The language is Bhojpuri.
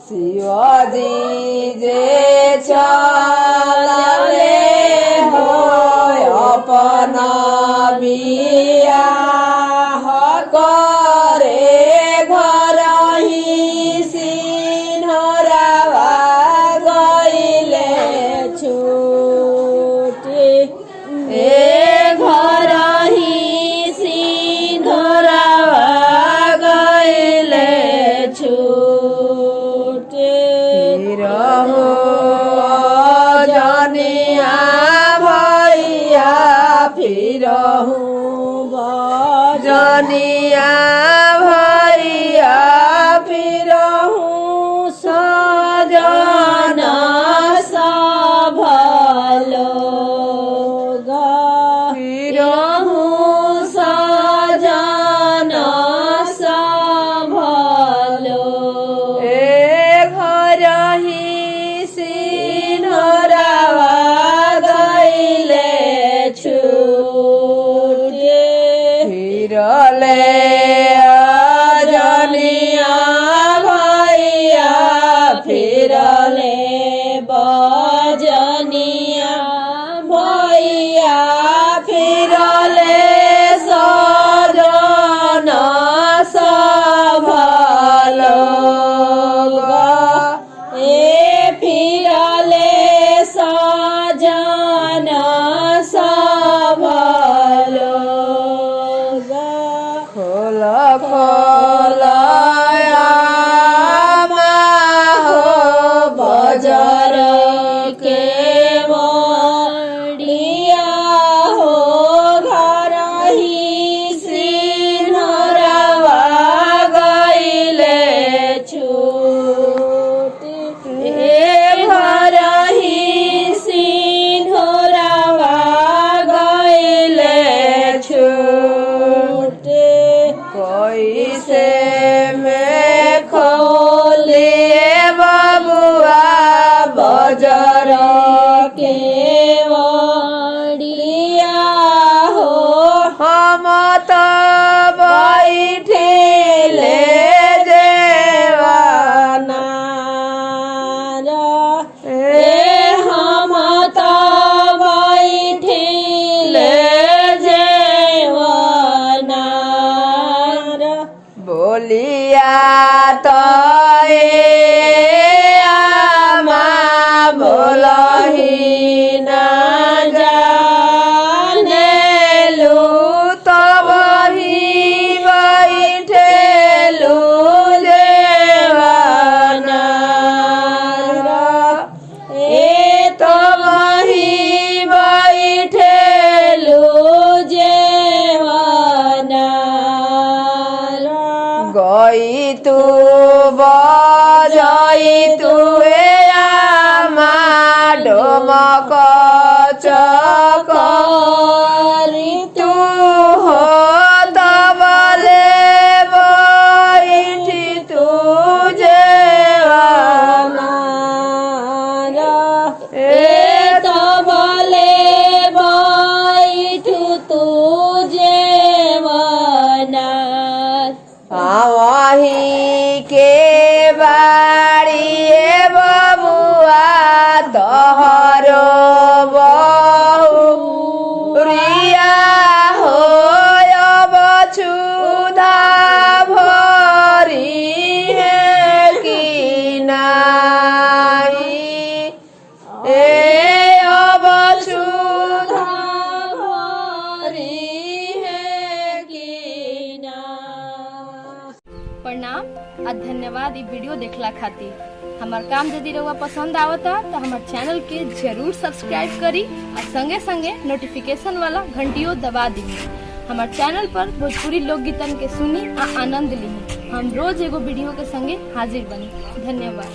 शिवजी जे चलले हो अपना बियाह करे घर ही सिन्हरावा गइले छूटी ए घर ही सिन्हरावा गइले छूटी रहो जनिया भैया फिरहु जनिया भैया फिरहु सजन सब लोग फिरहु सजन सब लोग ए घर ही सिन्हरावा गइले छूटे फिरले जनिया भैया फिरले बजनिया भैया फिरले सजन सब लोग ए फिरले सजन सब लोग खोल खोल आमा हो बजर के मड़िया हो घर ही सिन्हरावा गइले छूटी ए घर ही सिन्हरावा गइले छूटी कैसे में खोलिए बबुआ बजर के वड़िया हो हम तो बैठिले देवाना ए हम तो बैठिले जेवाना बोलिया तो आमा बोलही ना जानेलु तो वही बैठेलु जेवाना ए तो वही बैठेलु जेवाना गई तू बजई तू आमा डोमक चकरी तू हो तबले बैठी तू जेवाना ए तबले बैठू तू जेवाना वही के बाड़ी बबुआ तोहरो बहुरिया हो बछुधा भरी है कि नाही ए बछुधा भरी है कि प्रणाम आ धन्यवाद ई वीडियो देखला खातिर। हमार काम यदि रउआ पसंद आवता तो हमार चैनल के जरूर सब्सक्राइब करी और संगे संगे नोटिफिकेशन वाला घंटियों दबा दी। हमार चैनल पर भोजपुरी लोकगीतन के सुनी आ आनंद ली। हम रोज एगो वीडियो के संगे हाजिर बनी। धन्यवाद।